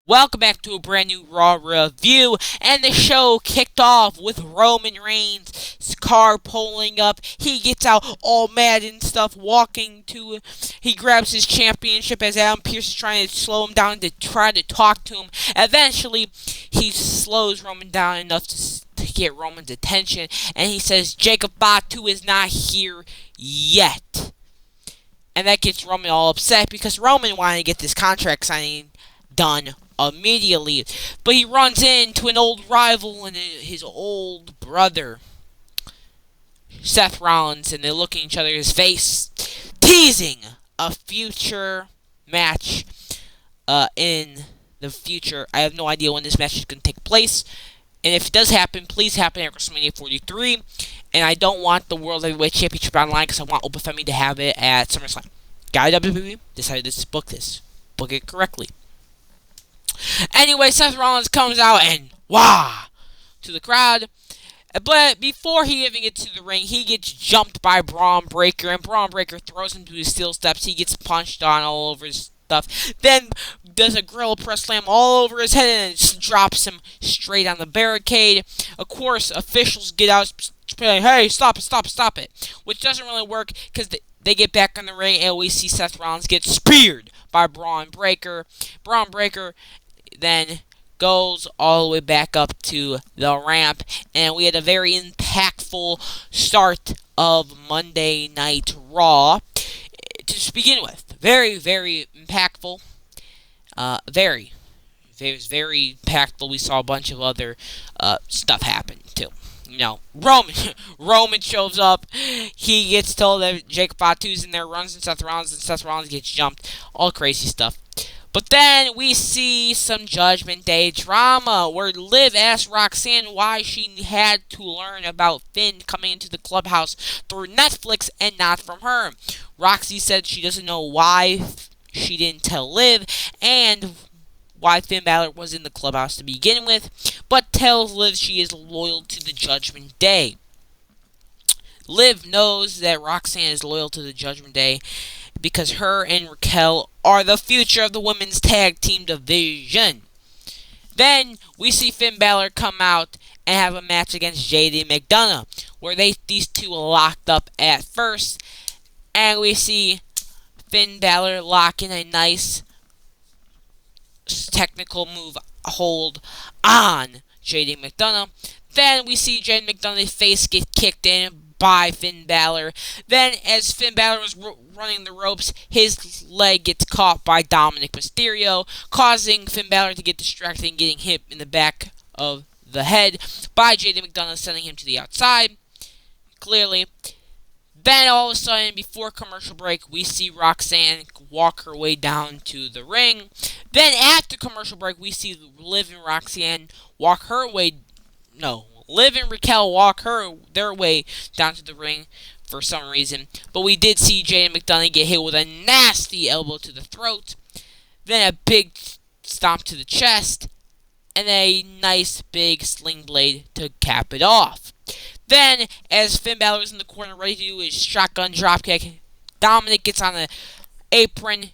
Welcome back to a brand new Raw review, and the show kicked off with Roman Reigns' car pulling up. He gets out all mad and stuff, he grabs his championship as Adam Pearce is trying to slow him down to try to talk to him. Eventually, he slows Roman down enough to get Roman's attention, and he says Jacob Fatu is not here yet. And that gets Roman all upset because Roman wanted to get this contract signing done immediately. But he runs into an old rival and his old brother, Seth Rollins, and they look at each other in his face, teasing a future match in the future. I have no idea when this match is going to take place. And if it does happen, please happen at WrestleMania 43. And I don't want the World Heavyweight Championship online because I want Open Femi to have it at SummerSlam. Guy WWE decided to book this. Book it correctly. Anyway, Seth Rollins comes out and wah to the crowd. But before he even gets to the ring, he gets jumped by Braun Breaker, and Braun Breaker throws him to his steel steps. He gets punched on all over his stuff. Then does a gorilla press slam all over his head and drops him straight on the barricade. Of course, officials get out saying, "Hey, stop it," which doesn't really work because they get back on the ring and we see Seth Rollins get speared by Braun Breaker. Braun Breaker then goes all the way back up to the ramp, and we had a very impactful start of Monday Night Raw to begin with. Very, very impactful. It was very impactful. We saw a bunch of other stuff happen too. Roman shows up. He gets told that Jacob Fatu's in there, runs into Seth Rollins, and Seth Rollins gets jumped. All crazy stuff. But then we see some Judgment Day drama where Liv asks Roxanne why she had to learn about Finn coming into the clubhouse through Netflix and not from her. Roxy said she doesn't know why she didn't tell Liv and why Finn Balor was in the clubhouse to begin with, but tells Liv she is loyal to the Judgment Day. Liv knows that Roxanne is loyal to the Judgment Day because her and Raquel are the future of the women's tag team division. Then we see Finn Balor come out and have a match against JD McDonough, where these two are locked up at first, and we see Finn Balor lock in a nice technical move hold on JD McDonough. Then we see JD McDonough's face get kicked in by Finn Balor. Then, as Finn Balor was running the ropes, his leg gets caught by Dominic Mysterio, causing Finn Balor to get distracted and getting hit in the back of the head by JD McDonough, sending him to the outside. Clearly. Then, all of a sudden, before commercial break, we see Roxanne walk her way down to the ring. Then, after commercial break, we see Liv and Roxanne walk her way... No, Liv and Raquel walk their way down to the ring for some reason. But we did see Jay McDonough get hit with a nasty elbow to the throat. Then a big stomp to the chest. And a nice big sling blade to cap it off. Then, as Finn Balor is in the corner ready to do his shotgun dropkick, Dominic gets on the apron.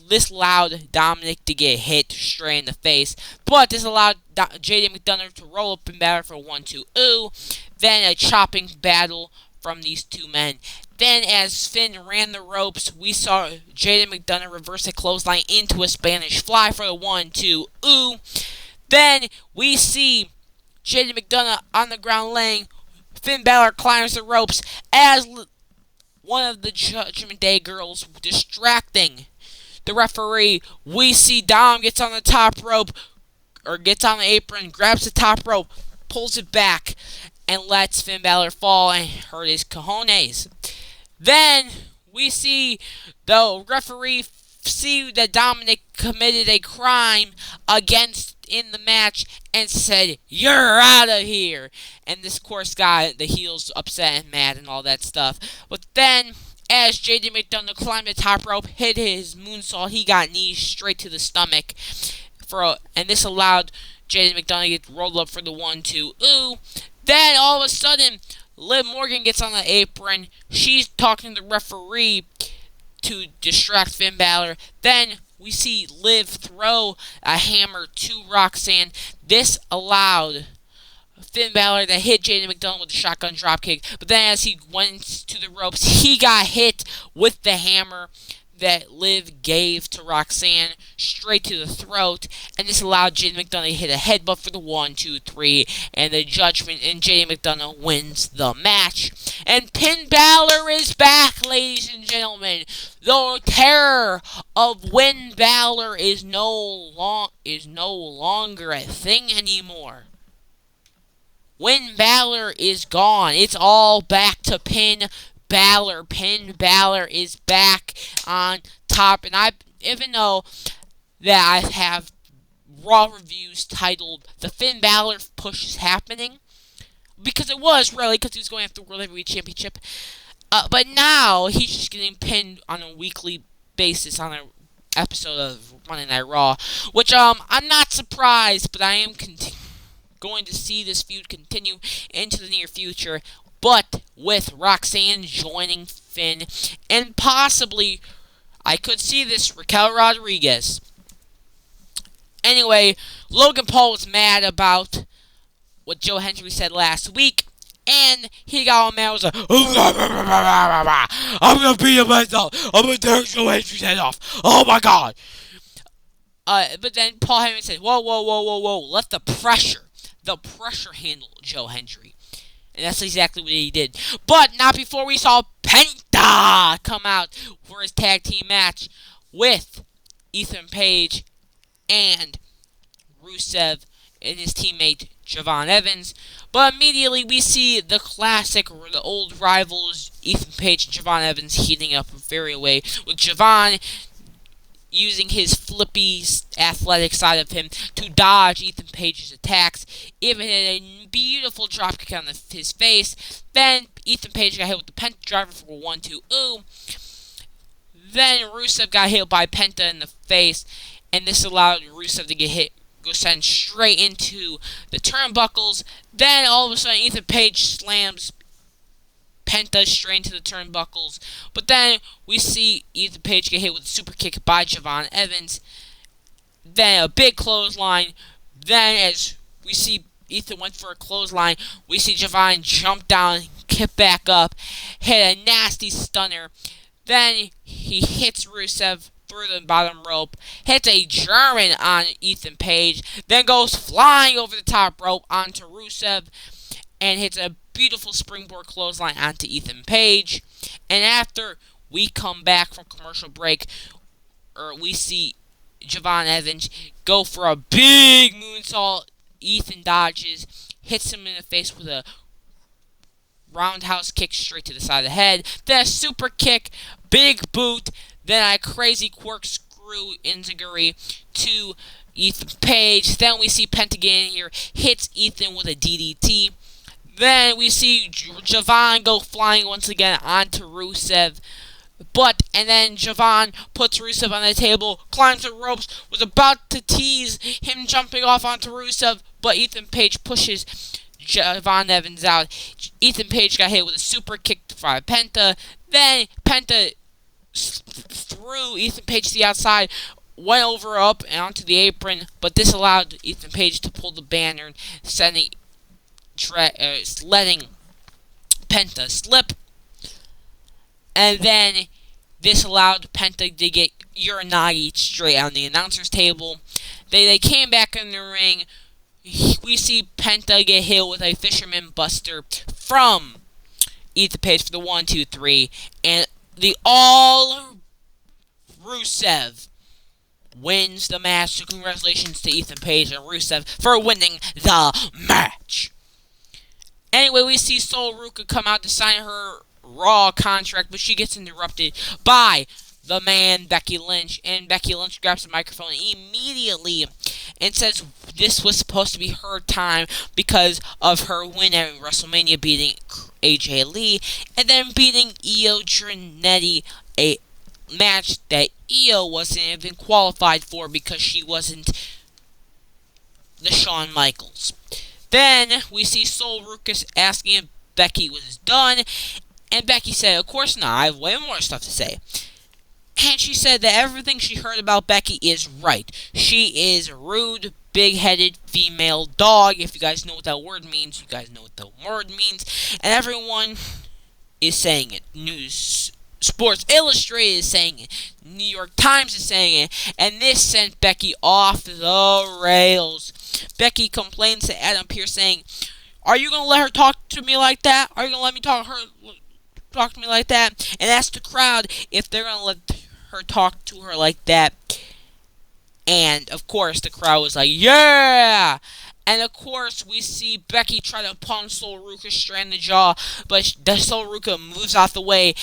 This allowed Dominic to get hit straight in the face, but this allowed JD McDonough to roll up Finn Balor for a 1-2-ooh. Then a chopping battle from these two men. Then as Finn ran the ropes, we saw JD McDonough reverse a clothesline into a Spanish fly for the 1-2-ooh. Then we see JD McDonough on the ground laying. Finn Balor climbs the ropes as one of the Judgment Day girls distracting the referee. We see Dom gets on the top rope, or gets on the apron, grabs the top rope, pulls it back, and lets Finn Balor fall and hurt his cojones. Then we see the referee see that Dominic committed a crime in the match and said, "You're out of here." And this, of course, got the heels upset and mad and all that stuff. But then, as JD McDonough climbed the top rope, hit his moonsault, he got knees straight to the stomach. And this allowed JD McDonough to get rolled up for the 1-2-ooh. Then, all of a sudden, Liv Morgan gets on the apron. She's talking to the referee to distract Finn Balor. Then we see Liv throw a hammer to Roxanne. This allowed Finn Balor to hit Jaden McDonald with a shotgun dropkick, but then as he went to the ropes, he got hit with the hammer that Liv gave to Roxanne straight to the throat, and this allowed Jaden McDonald to hit a headbutt for the 1, 2, 3, and the Judgment, and Jaden McDonald wins the match. And Finn Balor is back, ladies and gentlemen. The terror of Finn Balor is no longer a thing anymore. Finn Balor is gone. It's all back to Finn Balor. Finn Balor is back on top. And even though that I have Raw reviews titled "The Finn Balor Push is Happening," because it was really, because he was going after the World Heavyweight Championship. But now he's just getting pinned on a weekly basis on an episode of Monday Night Raw, which I'm not surprised, but I am going to see this feud continue into the near future, but with Roxanne joining Finn, and possibly, I could see this, Raquel Rodriguez. Anyway, Logan Paul was mad about what Joe Hendry said last week, and he got all mad. Was like, I'm gonna beat him myself. I'm gonna tear Joe Hendry's head off. Oh my god. But then Paul Heyman said, whoa, let the pressure handle Joe Hendry. And that's exactly what he did. But not before we saw Penta come out for his tag team match with Ethan Page and Rusev and his teammate Javon Evans. But immediately we see the classic, the old rivals, Ethan Page and Javon Evans, heating up very away, with Javon using his flippy, athletic side of him to dodge Ethan Page's attacks, even hit a beautiful dropkick on his face. Then Ethan Page got hit with the Penta driver for 1, 2, ooh. Then Rusev got hit by Penta in the face, and this allowed Rusev to go sent straight into the turnbuckles. Then all of a sudden Ethan Page slams Penta straight into the turnbuckles. But then we see Ethan Page get hit with a super kick by Javon Evans. Then a big clothesline. Then as we see Ethan went for a clothesline, we see Javon jump down, kick back up, hit a nasty stunner. Then he hits Rusev through the bottom rope, hits a German on Ethan Page, then goes flying over the top rope onto Rusev, and hits a beautiful springboard clothesline onto Ethan Page. And after we come back from commercial break, we see Javon Evans go for a big moonsault. Ethan dodges, hits him in the face with a roundhouse kick straight to the side of the head, then a super kick, big boot, then a crazy corkscrew enziguri to Ethan Page. Then we see Penta get in here, hits Ethan with a DDT. Then we see Javon go flying once again onto Rusev. And then Javon puts Rusev on the table, climbs the ropes, was about to tease him jumping off onto Rusev, but Ethan Page pushes Javon Evans out. Ethan Page got hit with a super kick by Penta. Then Penta threw Ethan Page to the outside, went over up and onto the apron, but this allowed Ethan Page to pull the banner, letting Penta slip. And then this allowed Penta to get Uranagi straight on the announcer's table. They came back in the ring. We see Penta get hit with a Fisherman Buster from Ethan Page for the 1, 2, 3. And the All Rusev wins the match. So congratulations to Ethan Page and Rusev for winning the match. Anyway, we see Sol Ruka come out to sign her Raw contract, but she gets interrupted by the man Becky Lynch, and Becky Lynch grabs the microphone immediately and says this was supposed to be her time because of her win at WrestleMania, beating AJ Lee and then beating Io Trinetti, a match that Io wasn't even qualified for because she wasn't the Shawn Michaels. Then we see Sol Ruka asking if Becky was done, and Becky said, of course not, I have way more stuff to say. And she said that everything she heard about Becky is right. She is a rude, big-headed female dog. If you guys know what that word means, you guys know what the word means. And everyone is saying it. News, Sports Illustrated is saying it. New York Times is saying it. And this sent Becky off the rails. Becky complains to Adam Pearce saying, "Are you going to let her talk to me like that? Are you going to let me talk to me like that?" And asked the crowd if they're going to let her talk to her like that. And, of course, the crowd was like, "Yeah!" And, of course, we see Becky try to punch Sol Ruca straight in the jaw, but the Sol Ruca moves out the way,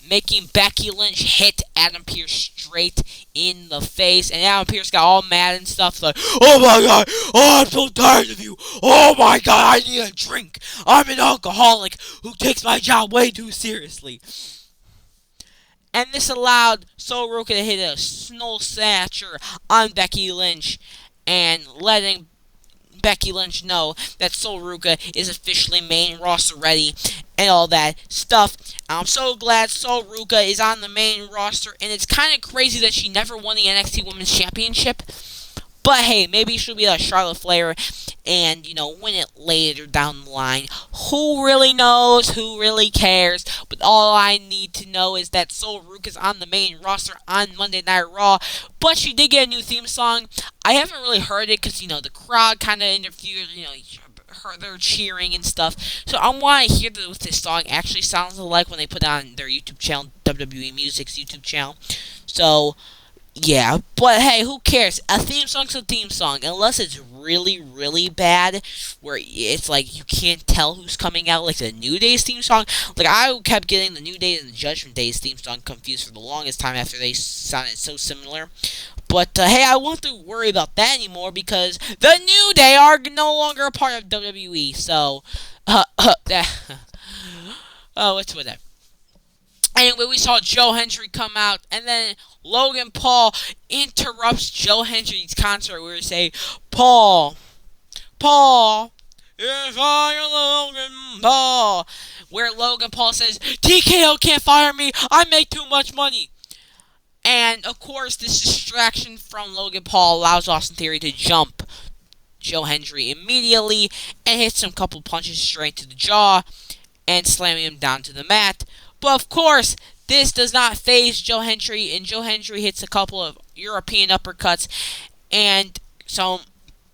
making Becky Lynch hit Adam Pearce straight in the face. And Adam Pearce got all mad and stuff, like, "Oh my god, oh, I'm so tired of you. Oh my god, I need a drink. I'm an alcoholic who takes my job way too seriously." And this allowed Sol Ruca to hit a snow snatcher on Becky Lynch, and letting Becky Lynch know that Sol Ruca is officially main roster ready and all that stuff. I'm so glad Sol Ruca is on the main roster, and it's kind of crazy that she never won the NXT Women's Championship. But hey, maybe she'll be like Charlotte Flair and, win it later down the line. Who really knows? Who really cares? But all I need to know is that Sol Ruca is on the main roster on Monday Night Raw. But she did get a new theme song. I haven't really heard it because, the crowd kind of interfered, they're cheering and stuff. So I want to hear what this song actually sounds like when they put it on their YouTube channel, WWE Music's YouTube channel. So, yeah, but hey, who cares? A theme song's a theme song, unless it's really, really bad, where it's like you can't tell who's coming out, like the New Day's theme song. Like, I kept getting the New Day and the Judgment Day's theme song confused for the longest time after they sounded so similar. But hey, I won't have to worry about that anymore because the New Day are no longer a part of WWE. So, it's whatever. Anyway, we saw Joe Hendry come out, and then Logan Paul interrupts Joe Hendry's concert where he say, Paul, if I am Logan Paul," where Logan Paul says, "TKO can't fire me, I make too much money." And, of course, this distraction from Logan Paul allows Austin Theory to jump Joe Hendry immediately and hits him a couple punches straight to the jaw and slamming him down to the mat. But, of course, this does not faze Joe Hendry, and Joe Hendry hits a couple of European uppercuts and some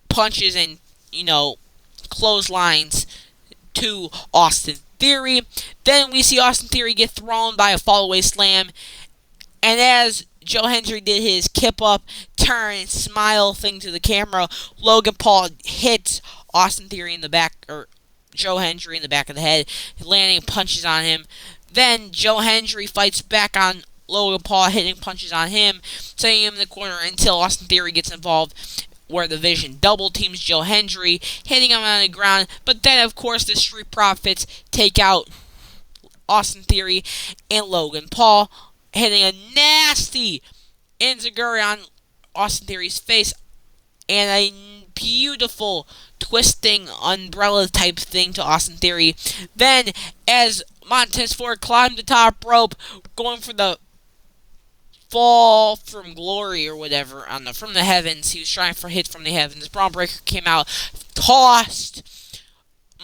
punches and, clotheslines to Austin Theory. Then we see Austin Theory get thrown by a fallaway slam, and as Joe Hendry did his kip up, turn, and smile thing to the camera, Logan Paul hits Austin Theory in the back, or Joe Hendry in the back of the head, landing punches on him. Then Joe Hendry fights back on Logan Paul, hitting punches on him, setting him in the corner until Austin Theory gets involved, where the Vision double teams Joe Hendry, hitting him on the ground. But then, of course, the Street Profits take out Austin Theory and Logan Paul, hitting a nasty enziguri on Austin Theory's face, and a beautiful twisting umbrella type thing to Austin Theory. Then, as Montez Ford climbed the top rope, going for the fall from glory or whatever from the heavens. He was trying for a hit from the heavens. Braun Breaker came out, tossed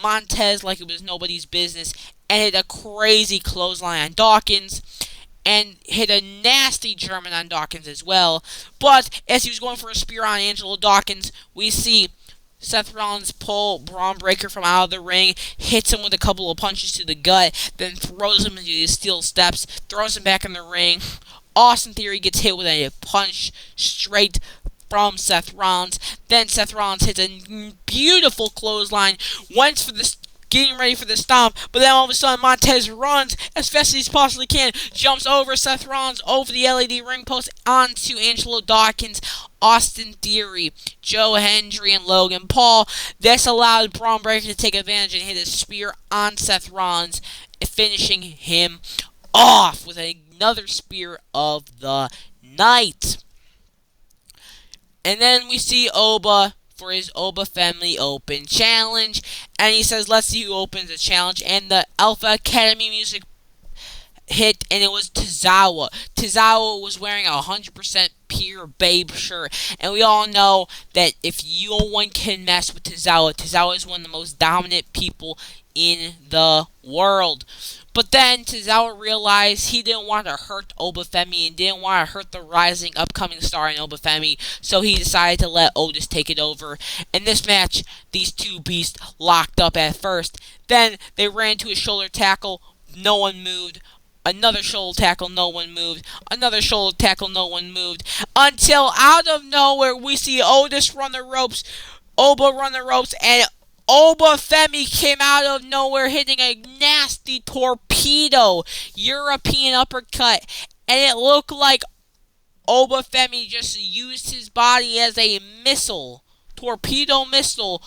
Montez like it was nobody's business, and hit a crazy clothesline on Dawkins, and hit a nasty German on Dawkins as well. But as he was going for a spear on Angelo Dawkins, we see Seth Rollins pull Braun Breaker from out of the ring, hits him with a couple of punches to the gut, then throws him into the steel steps, throws him back in the ring. Austin Theory gets hit with a punch straight from Seth Rollins. Then Seth Rollins hits a beautiful clothesline, went for the getting ready for the stomp, but then all of a sudden Montez runs as fast as he possibly can, jumps over Seth Rollins, over the LED ring post, onto Angelo Dawkins, Austin Theory, Joe Hendry, and Logan Paul. This allowed Braun Breaker to take advantage and hit a spear on Seth Rollins, finishing him off with another spear of the night. And then we see Oba for his Oba Family Open Challenge, and he says, let's see who opens the challenge, and the Alpha Academy music hit, and it was Tozawa. Tozawa was wearing a 100% pure Babe shirt, and we all know that if no one can mess with Tozawa, Tozawa is one of the most dominant people in the world. But then Tozawa realized he didn't want to hurt Obafemi and didn't want to hurt the rising upcoming star in Obafemi, so he decided to let Otis take it over. In this match, these two beasts locked up at first. Then they ran to a shoulder tackle, no one moved. Another shoulder tackle, no one moved. Another shoulder tackle, no one moved. Until out of nowhere, we see Otis run the ropes, Oba run the ropes, and Obafemi came out of nowhere hitting a nasty torpedo European uppercut. And it looked like Obafemi just used his body as a missile, torpedo missile,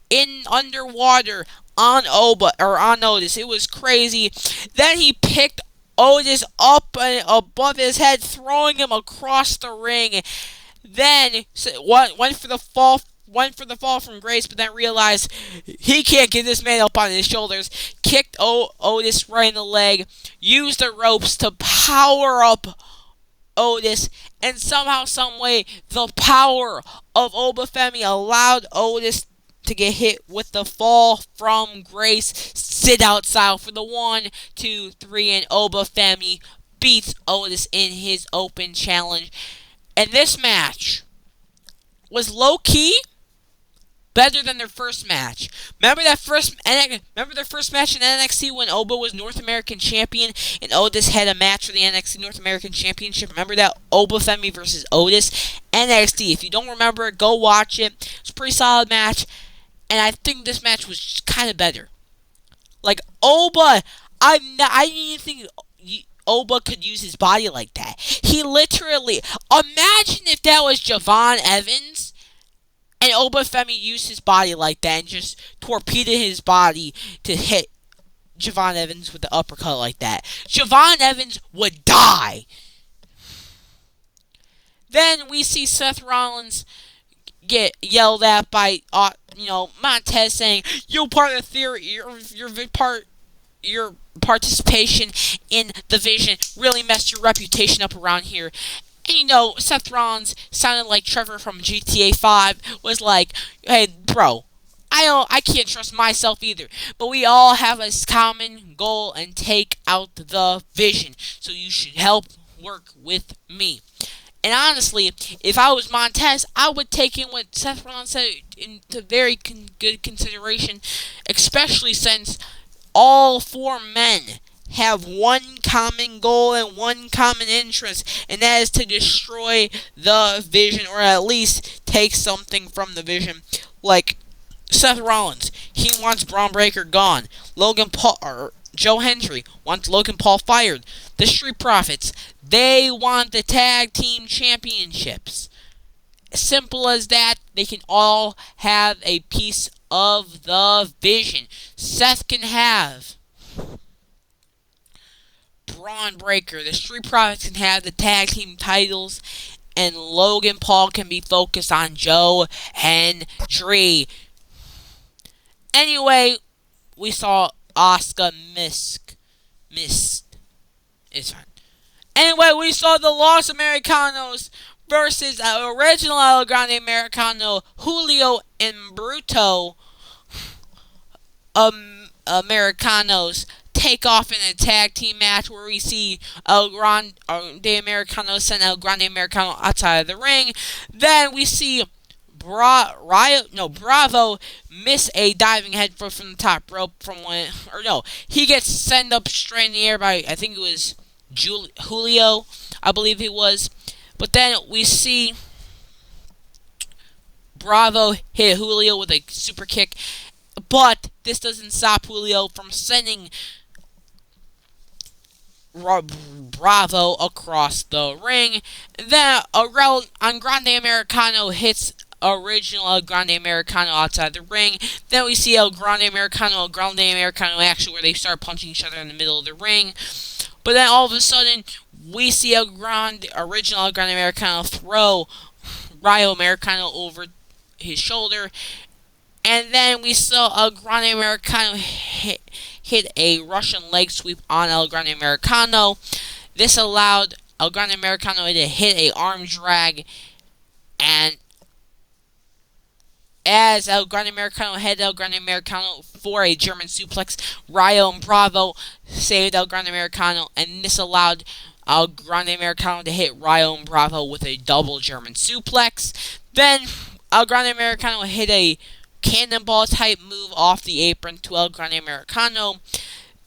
in underwater on Otis. It was crazy. Then he picked Otis up and above his head, throwing him across the ring. Then went for the fall from grace, but then realized he can't get this man up on his shoulders. Kicked Otis right in the leg. Used the ropes to power up Otis, and somehow, someway, the power of Obafemi allowed Otis to get hit with the fall from grace, sit out style for the 1, 2, 3, and Obafemi beats Otis in his open challenge. And this match was low key better than their first match. Remember their first match in NXT when Oba was North American Champion and Otis had a match for the NXT North American Championship? Remember that? Obafemi versus Otis. NXT. If you don't remember it, go watch it. It's a pretty solid match. And I think this match was kind of better. Like, Oba, I didn't even think Oba could use his body like that. He literally, imagine if that was Javon Evans and Obafemi used his body like that and just torpedoed his body to hit Javon Evans with the uppercut like that. Javon Evans would die. Then we see Seth Rollins get yelled at by Montez, saying, "You're part of the theory. Your participation in the Vision really messed your reputation up around here." And Seth Rollins sounded like Trevor from GTA 5. Was like, "Hey, bro, I can't trust myself either. But we all have a common goal and take out the Vision. So you should help work with me." And honestly, if I was Montez, I would take in what Seth Rollins said into very good consideration, especially since all 4 men have one common goal and one common interest, and that is to destroy the Vision, or at least take something from the Vision. Like Seth Rollins, he wants Braun Breaker gone. Joe Hendry wants Logan Paul fired. The Street Profits, they want the tag team championships. Simple as that. They can all have a piece of the Vision. Seth can have Braun Breaker. The Street Profits can have the tag team titles. And Logan Paul can be focused on Joe Hendry. Anyway, we saw Asuka missed. It's fine. Anyway, we saw the Los Americanos versus original El Grande Americano, Julio and Bruto Americanos take off in a tag team match where we see El Grande Americano send El Grande Americano outside of the ring. Then we see Bravo miss a diving headbutt from the top rope he gets sent up straight in the air by, I think it was Julio, I believe it was. But then we see Bravo hit Julio with a super kick, but this doesn't stop Julio from sending Bravo across the ring. Then Grande Americano hits original El Grande Americano outside the ring. Then we see El Grande Americano action where they start punching each other in the middle of the ring. But then all of a sudden, we see original El Grande Americano throw Rayo Americano over his shoulder. And then we saw El Grande Americano hit a Russian leg sweep on El Grande Americano. This allowed El Grande Americano to hit a arm drag, and as El Grande Americano hit El Grande Americano for a German suplex, Rayo and Bravo saved El Grande Americano, and this allowed El Grande Americano to hit Rayo and Bravo with a double German suplex. Then El Grande Americano hit a cannonball type move off the apron to El Grande Americano.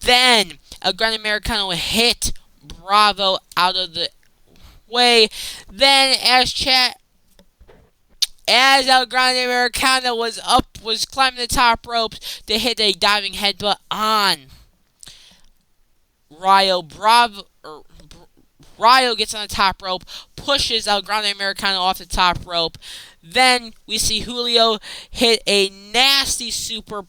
Then El Grande Americano hit Bravo out of the way. Then as El Grande Americano was climbing the top ropes to hit a diving headbutt on Rayo. Rayo gets on the top rope, pushes El Grande Americano off the top rope. Then we see Julio hit a nasty super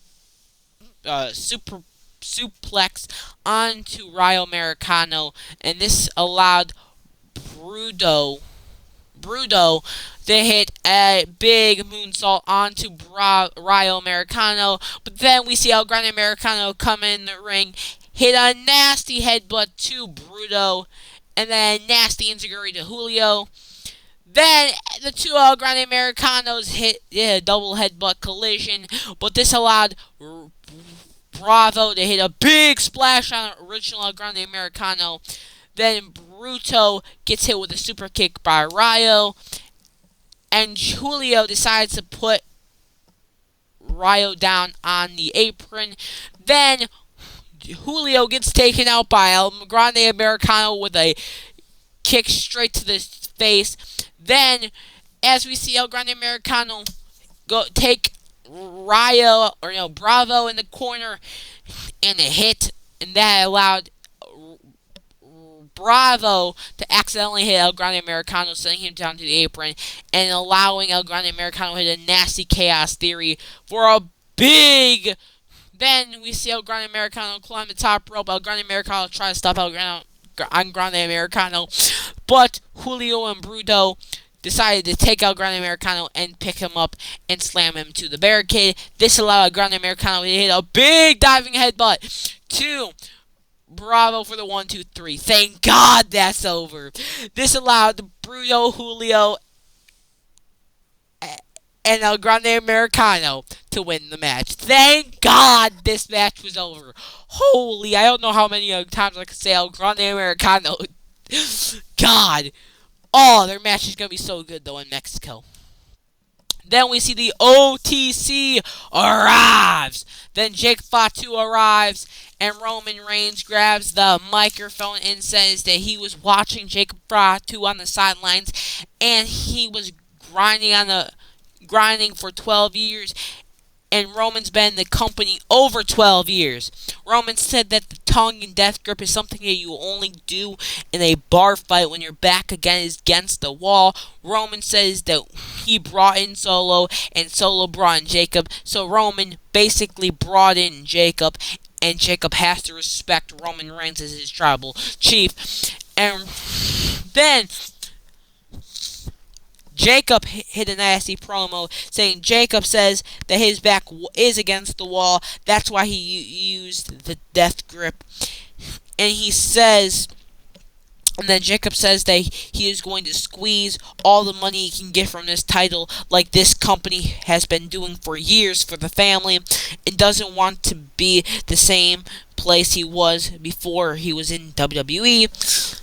suplex onto Rayo Americano, and this allowed Brudo to hit a big moonsault onto Rayo Americano. But then we see El Grande Americano come in the ring, hit a nasty headbutt to Brudo, and then a nasty enziguri to Julio. Then the two El Grande Americanos hit a double headbutt collision, but this allowed Bravo to hit a big splash on original El Grande Americano. Then Bruto gets hit with a super kick by Rayo, and Julio decides to put Rayo down on the apron. Then Julio gets taken out by El Grande Americano with a kick straight to the face. Then, as we see El Grande Americano take Rayo, Bravo in the corner, and a hit, and that allowed Bravo to accidentally hit El Grande Americano, sending him down to the apron, and allowing El Grande Americano to hit a nasty Chaos Theory for a big. Then we see El Grande Americano climb the top rope. El Grande Americano try to stop El Grande Americano, but Julio and Bruto decided to take El Grande Americano and pick him up and slam him to the barricade. This allowed El Grande Americano to hit a big diving headbutt to Bravo for the 1, 2, 3. Thank God that's over. This allowed Bruto, Julio, and El Grande Americano to win the match. Thank God this match was over. Holy, I don't know how many times I can say El Grande Americano. God. Oh, their match is going to be so good, though, in Mexico. Then we see the OTC arrives. Then Jake Fatu arrives, and Roman Reigns grabs the microphone and says that he was watching Jake Fatu on the sidelines, and he was grinding for 12 years, and Roman's been in the company over 12 years. Roman said that the tongue and death grip is something that you only do in a bar fight when your back against the wall. Roman says that he brought in Solo, and Solo brought in Jacob, so Roman basically brought in Jacob, and Jacob has to respect Roman Reigns as his tribal chief. And then Jacob hit a nasty promo saying Jacob says that his back is against the wall. That's why he used the death grip. And then Jacob says that he is going to squeeze all the money he can get from this title, like this company has been doing for years for the family, and doesn't want to be the same place he was before he was in WWE.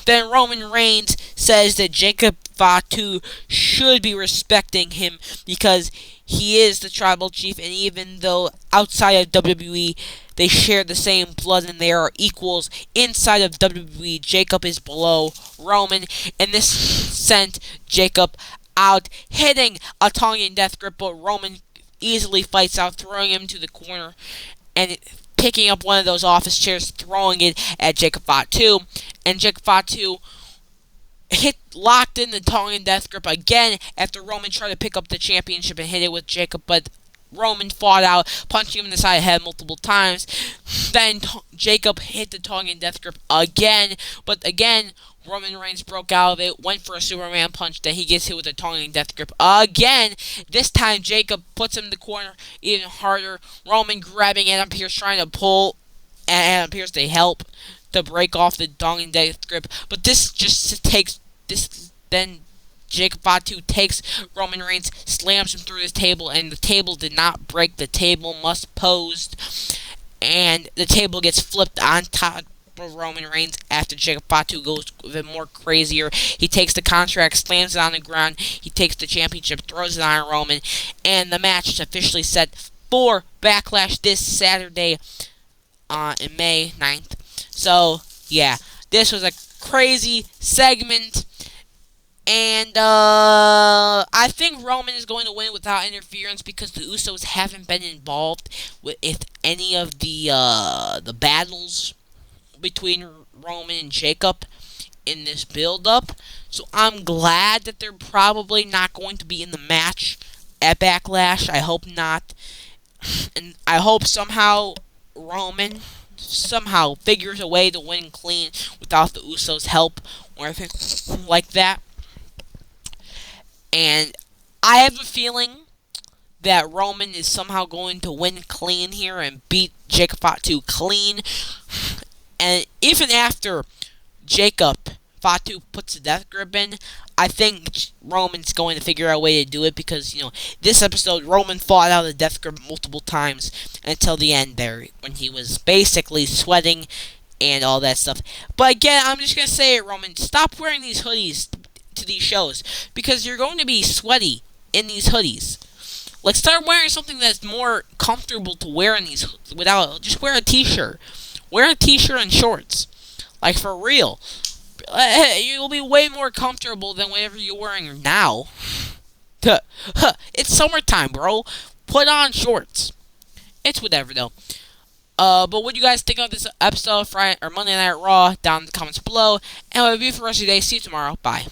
Then Roman Reigns says that Jacob Fatu should be respecting him because he is the tribal chief, and even though outside of WWE they share the same blood and they are equals, inside of WWE Jacob is below Roman, and this sent Jacob out, hitting a Tongan death grip, but Roman easily fights out, throwing him to the corner and picking up one of those office chairs, throwing it at Jacob Fatu, and Jacob Fatu locked in the Tongan death grip again after Roman tried to pick up the championship and hit it with Jacob, but Roman fought out, punching him in the side of the head multiple times. Then Jacob hit the Tongan death grip again, but again, Roman Reigns broke out of it, went for a Superman punch, then he gets hit with a tongue death grip again. This time Jacob puts him in the corner even harder. Roman grabbing Adam Pearce, trying to pull Adam Pearce to help to break off the tongue and death grip. But this just takes this. Then Jacob Fatu takes Roman Reigns, slams him through his table, and the table did not break. The table must posed, and the table gets flipped on top of Roman Reigns after Jacob Fatu goes even more crazier. He takes the contract, slams it on the ground. He takes the championship, throws it on Roman, and the match is officially set for Backlash this Saturday in May 9th. So, yeah, this was a crazy segment. And I think Roman is going to win without interference because the Usos haven't been involved with any of the battles between Roman and Jacob in this build-up. So I'm glad that they're probably not going to be in the match at Backlash. I hope not. And I hope somehow Roman somehow figures a way to win clean without the Usos' help or anything like that. And I have a feeling that Roman is somehow going to win clean here and beat Jacob Fatu clean. And even after Jacob Fatu puts the death grip in, I think Roman's going to figure out a way to do it because, this episode, Roman fought out of the death grip multiple times until the end there, when he was basically sweating and all that stuff. But again, I'm just going to say it, Roman, stop wearing these hoodies to these shows because you're going to be sweaty in these hoodies. Like, start wearing something that's more comfortable to wear in these without. Just wear a t-shirt. Wear a t-shirt and shorts. Like, for real. You'll be way more comfortable than whatever you're wearing now. It's summertime, bro. Put on shorts. It's whatever, though. But what do you guys think of this episode of Friday or Monday Night Raw? Down in the comments below. And I'll be for the rest of the day. See you tomorrow. Bye.